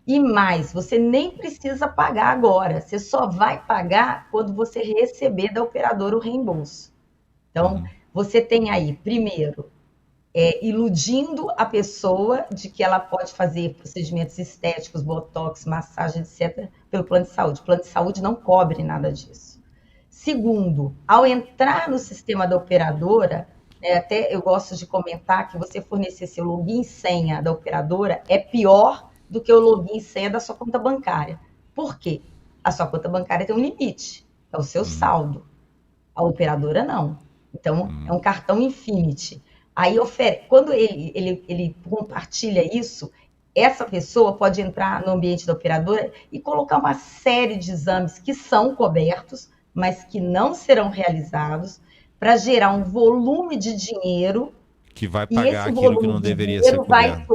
E mais, você nem precisa pagar agora, você só vai pagar quando você receber da operadora o reembolso. Então, você tem aí, primeiro, iludindo a pessoa de que ela pode fazer procedimentos estéticos, botox, massagem, etc., pelo plano de saúde. O plano de saúde não cobre nada disso. Segundo, ao entrar no sistema da operadora, até eu gosto de comentar que você fornecer seu login e senha da operadora é pior do que o login e senha da sua conta bancária. Por quê? A sua conta bancária tem um limite, é o seu saldo. A operadora não. Então, é um cartão Infinity. Aí, quando ele compartilha isso, essa pessoa pode entrar no ambiente da operadora e colocar uma série de exames que são cobertos, mas que não serão realizados, para gerar um volume de dinheiro que vai pagar aquilo que não deveria ser coberto.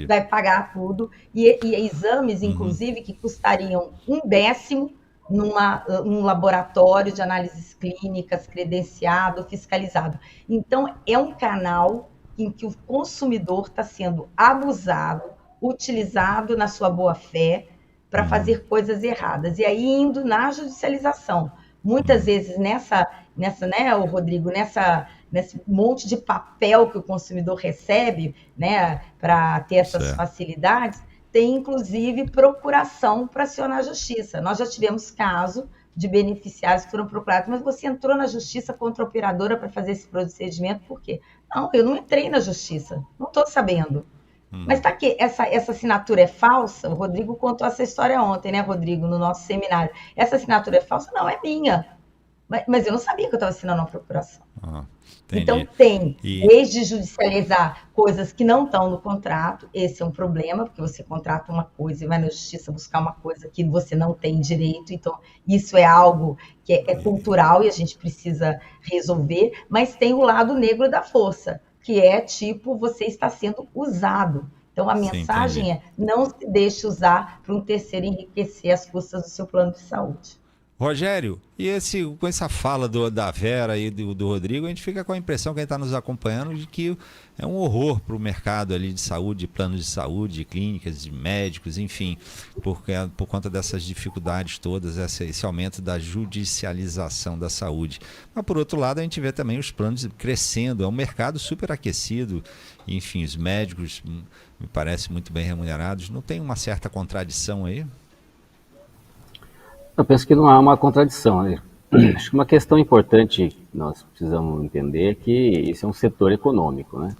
Vai pagar tudo. E exames, inclusive, que custariam 1/10 num laboratório de análises clínicas, credenciado, fiscalizado. Então, é um canal em que o consumidor está sendo abusado, utilizado na sua boa-fé para fazer coisas erradas. E aí, indo na judicialização. Muitas vezes, nessa né, Rodrigo, nesse monte de papel que o consumidor recebe, né, para ter essas facilidades, tem, inclusive, procuração para acionar a justiça. Nós já tivemos caso de beneficiários que foram procurados, mas você entrou na justiça contra a operadora para fazer esse procedimento, por quê? Não, eu não entrei na justiça, não estou sabendo. Mas tá aqui, essa assinatura é falsa? O Rodrigo contou essa história ontem, né, Rodrigo, no nosso seminário. Essa assinatura é falsa? Não, é minha. Mas eu não sabia que eu estava assinando uma procuração. Então, tem leis de judicializar coisas que não estão no contrato. Esse é um problema, porque você contrata uma coisa e vai na justiça buscar uma coisa que você não tem direito. Então, isso é algo que é cultural e a gente precisa resolver. Mas tem o lado negro da força, que é tipo, você está sendo usado. Então, a mensagem é, não se deixe usar para um terceiro enriquecer às custas do seu plano de saúde. Rogério, e com essa fala da Vera e do Rodrigo, a gente fica com a impressão, quem está nos acompanhando, de que é um horror para o mercado ali de saúde, de planos de saúde, de clínicas, de médicos, enfim, por conta dessas dificuldades todas, esse aumento da judicialização da saúde. Mas, por outro lado, a gente vê também os planos crescendo, é um mercado super aquecido, enfim, os médicos me parecem muito bem remunerados. Não tem uma certa contradição aí? Eu penso que não há uma contradição, né? Acho que uma questão importante que nós precisamos entender é que esse é um setor econômico, né?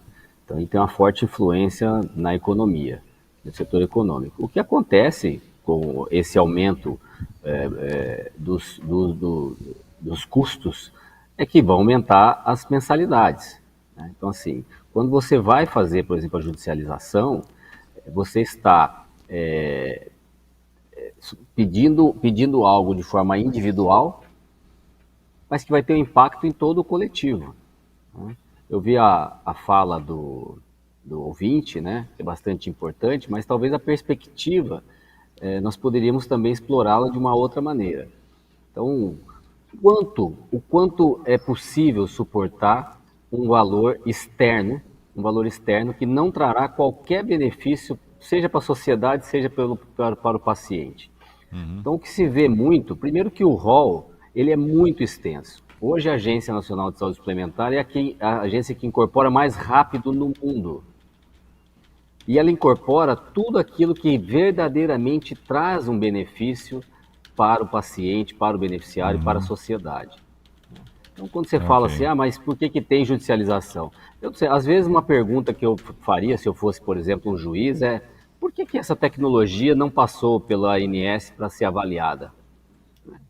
Então ele tem uma forte influência na economia, no setor econômico. O que acontece com esse aumento dos custos é que vão aumentar as mensalidades, né? Então, assim, quando você vai fazer, por exemplo, a judicialização, você está pedindo algo de forma individual, mas que vai ter um impacto em todo o coletivo, né? Eu vi a fala do ouvinte, né, que é bastante importante, mas talvez a perspectiva nós poderíamos também explorá-la de uma outra maneira. Então, o quanto é possível suportar um valor externo que não trará qualquer benefício, seja para a sociedade, seja para o paciente. Então, o que se vê muito, primeiro que o rol, ele é muito extenso. Hoje, a Agência Nacional de Saúde Suplementar é a agência que incorpora mais rápido no mundo. E ela incorpora tudo aquilo que verdadeiramente traz um benefício para o paciente, para o beneficiário, para a sociedade. Então, quando você fala assim, mas por que tem judicialização? Eu não sei, às vezes uma pergunta que eu faria, se eu fosse, por exemplo, um juiz, é por que essa tecnologia não passou pela ANS para ser avaliada?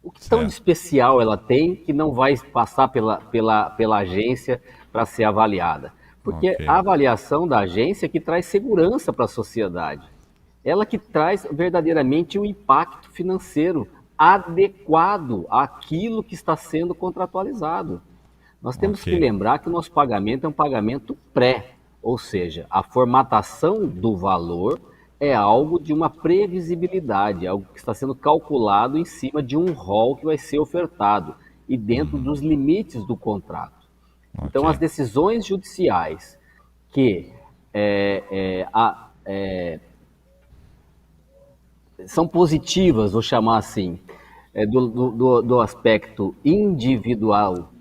O que tão de especial ela tem que não vai passar pela agência para ser avaliada? Porque a avaliação da agência é que traz segurança para a sociedade. Ela que traz verdadeiramente o impacto financeiro adequado àquilo que está sendo contratualizado. Nós temos que lembrar que o nosso pagamento é um pagamento pré. Ou seja, a formatação do valor é algo de uma previsibilidade, algo que está sendo calculado em cima de um rol que vai ser ofertado e dentro dos limites do contrato. Então, as decisões judiciais que são positivas, vou chamar assim, do aspecto individual,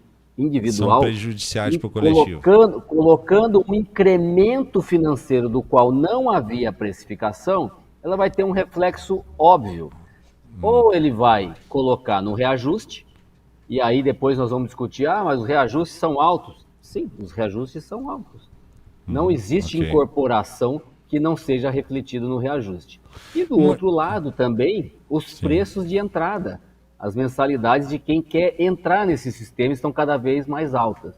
são prejudiciais para o coletivo. Colocando um incremento financeiro do qual não havia precificação, ela vai ter um reflexo óbvio. Ou ele vai colocar no reajuste, e aí depois nós vamos discutir, mas os reajustes são altos. Sim, os reajustes são altos. Não existe incorporação que não seja refletida no reajuste. E do outro lado também, os preços de entrada. As mensalidades de quem quer entrar nesse sistema estão cada vez mais altas.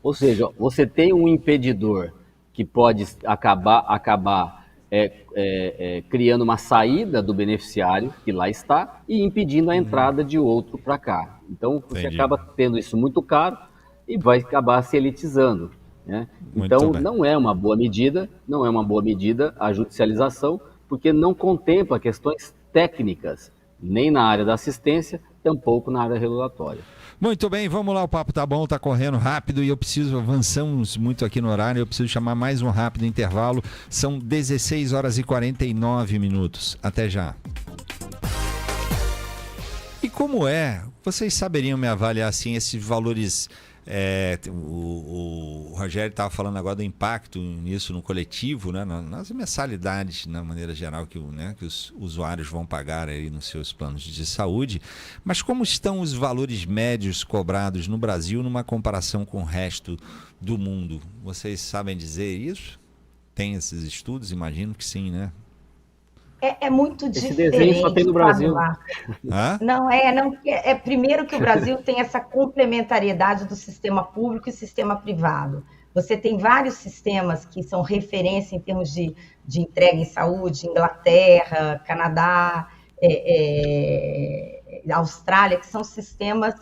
Ou seja, você tem um impedidor que pode acabar criando uma saída do beneficiário, que lá está, e impedindo a entrada de outro para cá. Então, você acaba tendo isso muito caro e vai acabar se elitizando. Né? Então, não é uma boa medida a judicialização, porque não contempla questões técnicas, nem na área da assistência, tampouco na área regulatória. Muito bem, vamos lá, o papo tá bom, tá correndo rápido e avançamos muito aqui no horário, eu preciso chamar mais um rápido intervalo, são 16 horas e 49 minutos, até já. E como vocês saberiam me avaliar assim, esses valores... o Rogério estava falando agora do impacto nisso no coletivo, né, nas mensalidades, na maneira geral, que os usuários vão pagar aí nos seus planos de saúde. Mas como estão os valores médios cobrados no Brasil numa comparação com o resto do mundo? Vocês sabem dizer isso? Tem esses estudos? Imagino que sim, né? É muito diferente. Esse desenho só tem no Brasil. Não, primeiro que o Brasil tem essa complementariedade do sistema público e sistema privado. Você tem vários sistemas que são referência em termos de entrega em saúde, Inglaterra, Canadá, Austrália, que são sistemas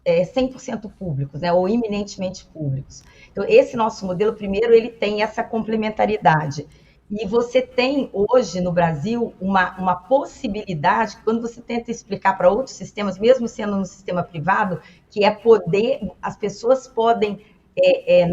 100% públicos, né, ou eminentemente públicos. Então, esse nosso modelo, primeiro, ele tem essa complementariedade. E você tem hoje no Brasil uma possibilidade, quando você tenta explicar para outros sistemas, mesmo sendo no sistema privado, que as pessoas podem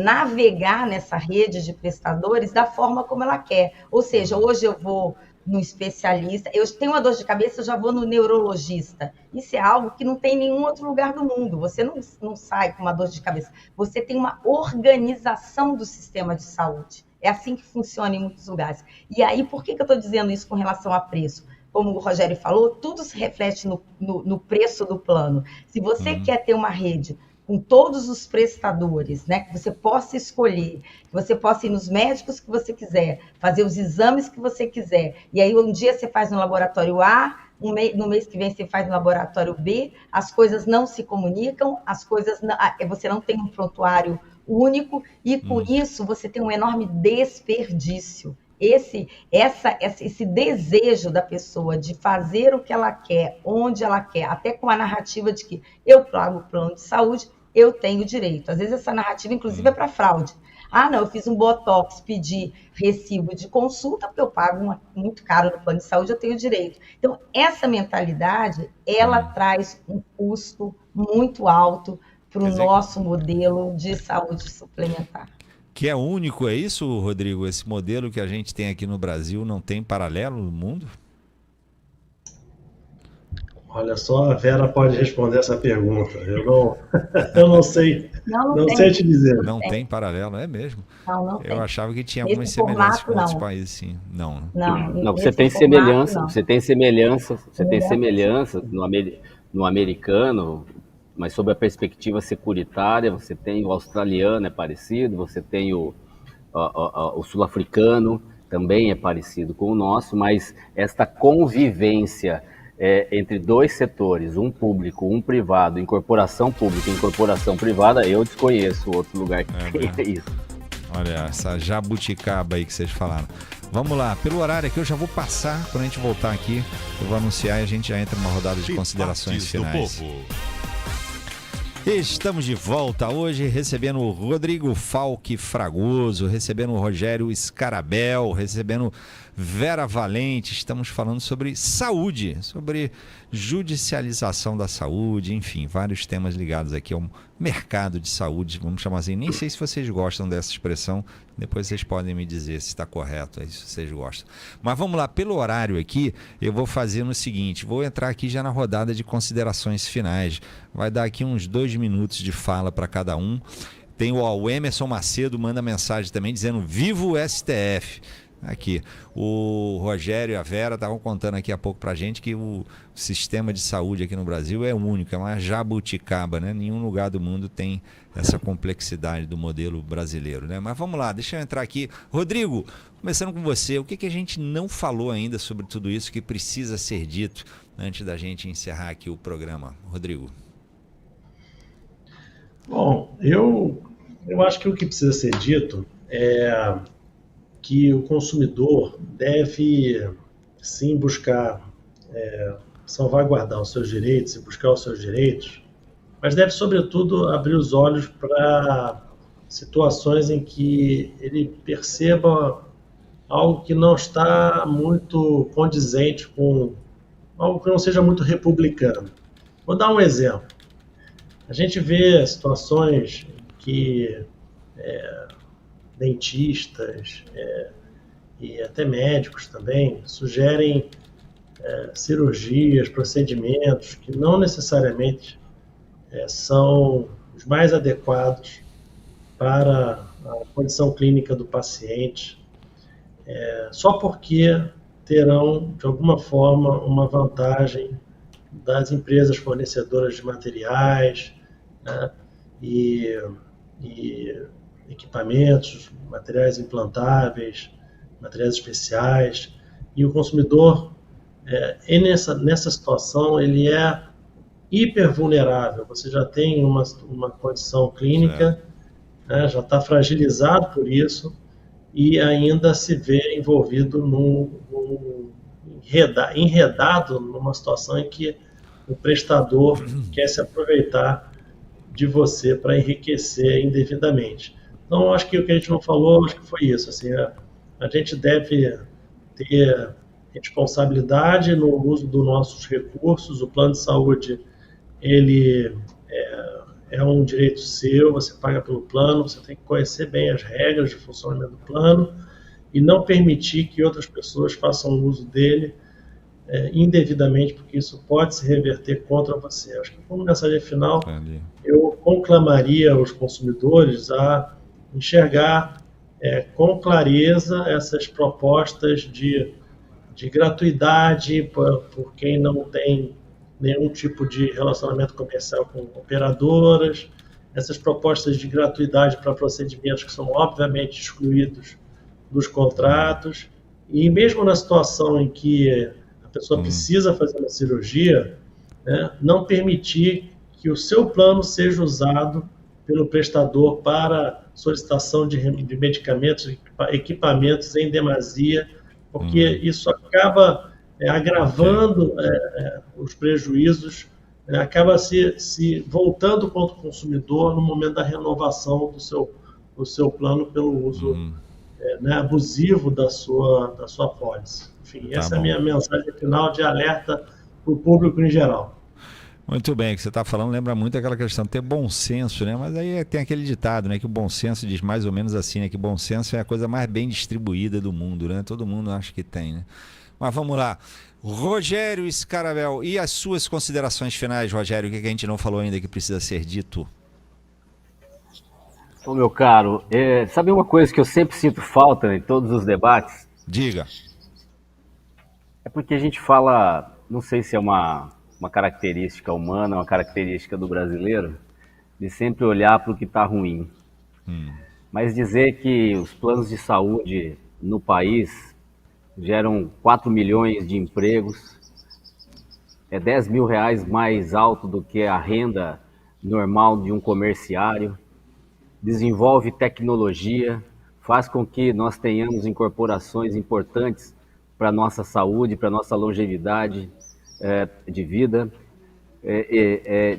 navegar nessa rede de prestadores da forma como ela quer. Ou seja, hoje eu vou no especialista, eu tenho uma dor de cabeça, eu já vou no neurologista. Isso é algo que não tem em nenhum outro lugar do mundo. Você não sai com uma dor de cabeça. Você tem uma organização do sistema de saúde. É assim que funciona em muitos lugares. E aí, por que eu estou dizendo isso com relação a preço? Como o Rogério falou, tudo se reflete no preço do plano. Se você quer ter uma rede com todos os prestadores, né, que você possa escolher, que você possa ir nos médicos que você quiser, fazer os exames que você quiser, e aí um dia você faz no laboratório A, no mês que vem você faz no laboratório B, as coisas não se comunicam, você não tem um prontuário único, e com isso você tem um enorme desperdício. Esse desejo da pessoa de fazer o que ela quer, onde ela quer, até com a narrativa de que eu pago o plano de saúde, eu tenho direito. Às vezes essa narrativa, inclusive, é para fraude. Não, eu fiz um botox, pedi recibo de consulta, porque eu pago muito caro no plano de saúde, eu tenho direito. Então, essa mentalidade, ela traz um custo muito alto para o nosso modelo de saúde suplementar. Que é único, é isso, Rodrigo? Esse modelo que a gente tem aqui no Brasil não tem paralelo no mundo? Olha só, a Vera pode responder essa pergunta. Eu não sei, não sei te dizer. Não tem paralelo, é mesmo? Não tem. Eu achava que tinha algumas semelhanças com outros países, sim. Não, você tem semelhança, você tem semelhanças no americano, mas sob a perspectiva securitária, você tem o australiano, é parecido, você tem o sul-africano, também é parecido com o nosso, mas esta convivência entre dois setores, um público, um privado, incorporação pública e incorporação privada, eu desconheço outro lugar que tenha isso. Olha, essa jabuticaba aí que vocês falaram. Vamos lá, pelo horário aqui eu já vou passar, quando a gente voltar aqui, eu vou anunciar e a gente já entra numa rodada de considerações finais. Estamos de volta hoje recebendo o Rodrigo Falque Fragoso, recebendo o Rogério Scarabel, recebendo Vera Valente. Estamos falando sobre saúde, sobre judicialização da saúde, enfim, vários temas ligados aqui ao mercado de saúde, vamos chamar assim. Nem sei se vocês gostam dessa expressão, depois vocês podem me dizer se está correto, aí, se vocês gostam. Mas vamos lá, pelo horário aqui, eu vou fazer o seguinte, vou entrar aqui já na rodada de considerações finais. Vai dar aqui uns 2 minutos de fala para cada um. Tem o Emerson Macedo, manda mensagem também dizendo viva o STF. Aqui, o Rogério e a Vera estavam contando aqui há pouco pra gente que o sistema de saúde aqui no Brasil é único, é uma jabuticaba, né? Nenhum lugar do mundo tem essa complexidade do modelo brasileiro, né? Mas vamos lá, deixa eu entrar aqui. Rodrigo, começando com você, o que a gente não falou ainda sobre tudo isso que precisa ser dito antes da gente encerrar aqui o programa? Rodrigo. Bom, eu acho que o que precisa ser dito é que o consumidor deve sim buscar salvaguardar os seus direitos e buscar os seus direitos, mas deve, sobretudo, abrir os olhos para situações em que ele perceba algo que não está muito condizente com algo que não seja muito republicano. Vou dar um exemplo. A gente vê situações que dentistas e até médicos também sugerem cirurgias, procedimentos que não necessariamente são os mais adequados para a condição clínica do paciente, só porque terão, de alguma forma, uma vantagem das empresas fornecedoras de materiais, né, e equipamentos, materiais implantáveis, materiais especiais, e o consumidor, nessa situação, ele é hiper vulnerável. Você já tem uma condição clínica, né, já está fragilizado por isso, e ainda se vê envolvido enredado numa situação em que o prestador quer se aproveitar de você para enriquecer indevidamente. Então, acho que o que a gente não falou, acho que foi isso. Assim, a gente deve ter responsabilidade no uso dos nossos recursos. O plano de saúde, ele é um direito seu, você paga pelo plano, você tem que conhecer bem as regras de funcionamento do plano e não permitir que outras pessoas façam uso dele indevidamente, porque isso pode se reverter contra você. Acho que, como mensagem final, eu conclamaria os consumidores a enxergar com clareza essas propostas de gratuidade por quem não tem nenhum tipo de relacionamento comercial com operadoras, essas propostas de gratuidade para procedimentos que são obviamente excluídos dos contratos, e mesmo na situação em que a pessoa precisa fazer uma cirurgia, né, não permitir que o seu plano seja usado pelo prestador para solicitação de medicamentos, equipamentos em demasia, porque isso acaba agravando os prejuízos, acaba se voltando contra o consumidor no momento da renovação do seu plano pelo uso abusivo da sua pólice. Enfim, essa é a minha mensagem final de alerta para o público em geral. Muito bem, o que você está falando lembra muito aquela questão de ter bom senso, né? Mas aí tem aquele ditado, né? Que o bom senso diz mais ou menos assim, né? Que o bom senso é a coisa mais bem distribuída do mundo, né? Todo mundo acha que tem, né? Mas vamos lá. Rogério Scarabel, e as suas considerações finais, Rogério? O que a gente não falou ainda que precisa ser dito? Ô, meu caro, sabe uma coisa que eu sempre sinto falta em todos os debates? Diga. É porque a gente fala, não sei se é uma característica humana, uma característica do brasileiro, de sempre olhar para o que está ruim. Mas dizer que os planos de saúde no país geram 4 milhões de empregos, é 10 mil reais mais alto do que a renda normal de um comerciário, desenvolve tecnologia, faz com que nós tenhamos incorporações importantes para a nossa saúde, para a nossa longevidade de vida,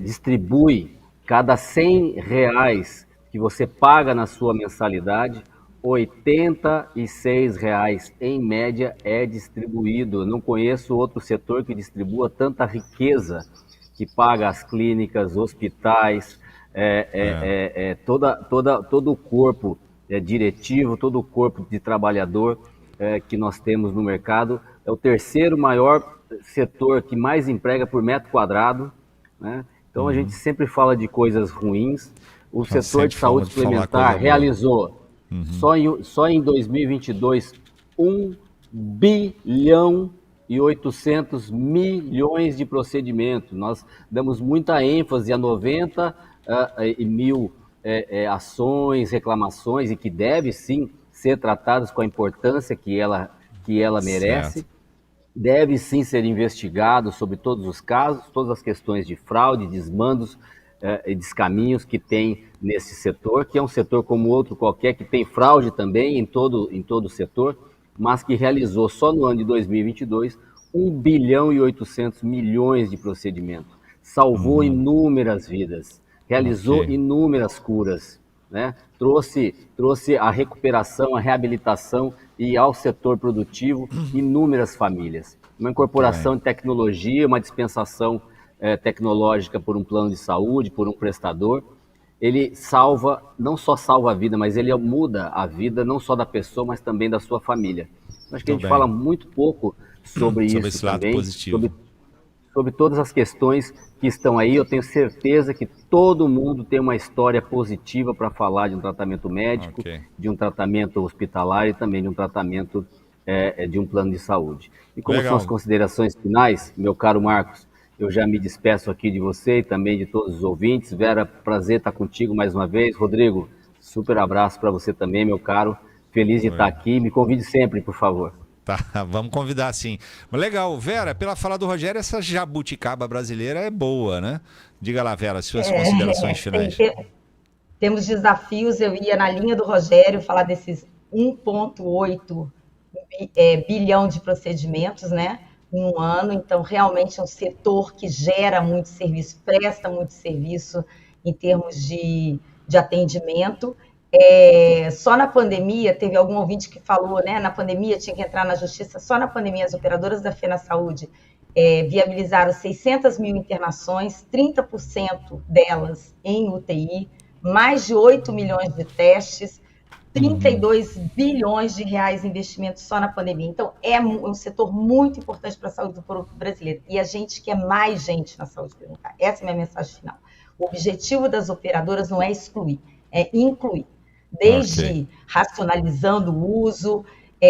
distribui cada R$100 que você paga na sua mensalidade, R$86 em média é distribuído. Eu não conheço outro setor que distribua tanta riqueza, que paga as clínicas, hospitais, todo o corpo diretivo, todo o corpo de trabalhador que nós temos no mercado. É o terceiro maior setor que mais emprega por metro quadrado, né? Então a gente sempre fala de coisas ruins. O setor de saúde suplementar realizou, só em 2022, 1,8 bilhão de procedimentos. Nós damos muita ênfase a 90 mil ações, reclamações, e que deve sim ser tratadas com a importância que ela merece. Certo. Deve sim ser investigado sobre todos os casos, todas as questões de fraude, desmandos e descaminhos que tem nesse setor, que é um setor como outro qualquer, que tem fraude também em todo o setor, mas que realizou só no ano de 2022 1,8 bilhão de procedimentos. Salvou inúmeras vidas, realizou inúmeras curas, né? Trouxe a recuperação, a reabilitação e ao setor produtivo inúmeras famílias. Uma incorporação de tecnologia, uma dispensação tecnológica por um plano de saúde, por um prestador. Ele não só salva a vida, mas ele muda a vida não só da pessoa, mas também da sua família. Acho que a gente fala muito pouco sobre isso esse lado também, positivo. Sobre todas as questões que estão aí. Eu tenho certeza que todo mundo tem uma história positiva para falar de um tratamento médico, de um tratamento hospitalar e também de um tratamento de um plano de saúde. E como são as considerações finais, meu caro Marcos, eu já me despeço aqui de você e também de todos os ouvintes. Vera, prazer estar contigo mais uma vez. Rodrigo, super abraço para você também, meu caro. Feliz de estar aqui. Me convide sempre, por favor. Tá, vamos convidar sim. Mas legal, Vera, pela fala do Rogério, essa jabuticaba brasileira é boa, né? Diga lá, Vera, suas considerações finais. Temos desafios, eu ia na linha do Rogério falar desses 1,8 bilhão de procedimentos, né? Em um ano. Então, realmente é um setor que gera muito serviço, presta muito serviço em termos de atendimento. Só na pandemia, teve algum ouvinte que falou, né? Na pandemia tinha que entrar na justiça. Só na pandemia, as operadoras da FenaSaúde viabilizaram 600 mil internações, 30% delas em UTI, mais de 8 milhões de testes, 32 bilhões de reais em investimentos só na pandemia. Então, é um setor muito importante para a saúde do povo brasileiro. E a gente quer mais gente na saúde suplementar. Essa é a minha mensagem final. O objetivo das operadoras não é excluir, é incluir. Desde racionalizando o uso,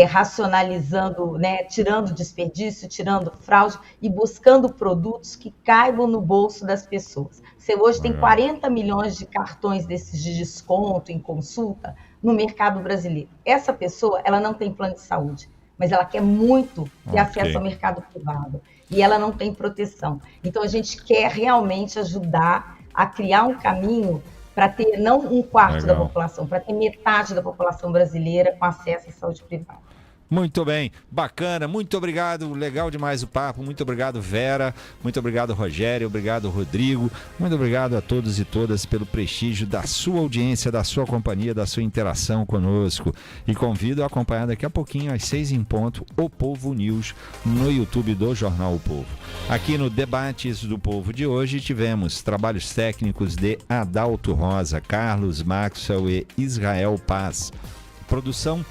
racionalizando, né, tirando desperdício, tirando fraude e buscando produtos que caibam no bolso das pessoas. Você hoje tem 40 milhões de cartões desses de desconto em consulta no mercado brasileiro. Essa pessoa, ela não tem plano de saúde, mas ela quer muito ter acesso ao mercado privado e ela não tem proteção. Então, a gente quer realmente ajudar a criar um caminho para ter não um quarto da população, para ter metade da população brasileira com acesso à saúde privada. Muito bem, bacana, muito obrigado, legal demais o papo, muito obrigado Vera, muito obrigado Rogério, obrigado Rodrigo, muito obrigado a todos e todas pelo prestígio da sua audiência, da sua companhia, da sua interação conosco e convido a acompanhar daqui a pouquinho às 6h o Povo News no YouTube do Jornal O Povo. Aqui no Debates do Povo de hoje tivemos trabalhos técnicos de Adalto Rosa, Carlos Maxwell e Israel Paz, produção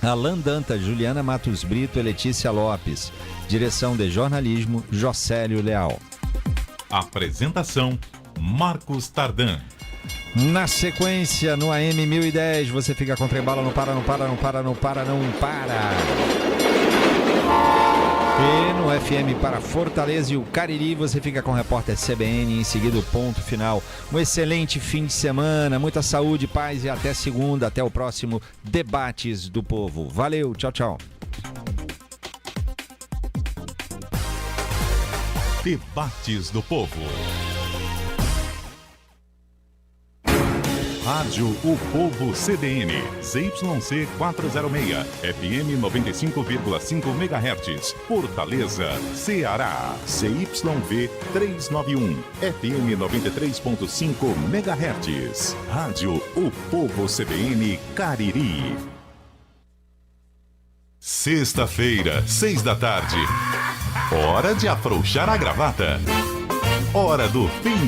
Alan Danta, Juliana Matos Brito e Letícia Lopes. Direção de jornalismo, Jocélio Leal. Apresentação, Marcos Tardan. Na sequência, no AM 1010, você fica com Trembala, não para. E no FM para Fortaleza e o Cariri, você fica com o repórter CBN, em seguida o ponto final. Um excelente fim de semana, muita saúde, paz e até segunda, até o próximo Debates do Povo. Valeu, tchau, tchau. Debates do Povo. Rádio O Povo CBN, ZYC 406, FM 95,5 MHz, Fortaleza, Ceará, CYV 391, FM 93,5 MHz, Rádio O Povo CBN, Cariri. Sexta-feira, 6 da tarde. Hora de afrouxar a gravata. Hora do fim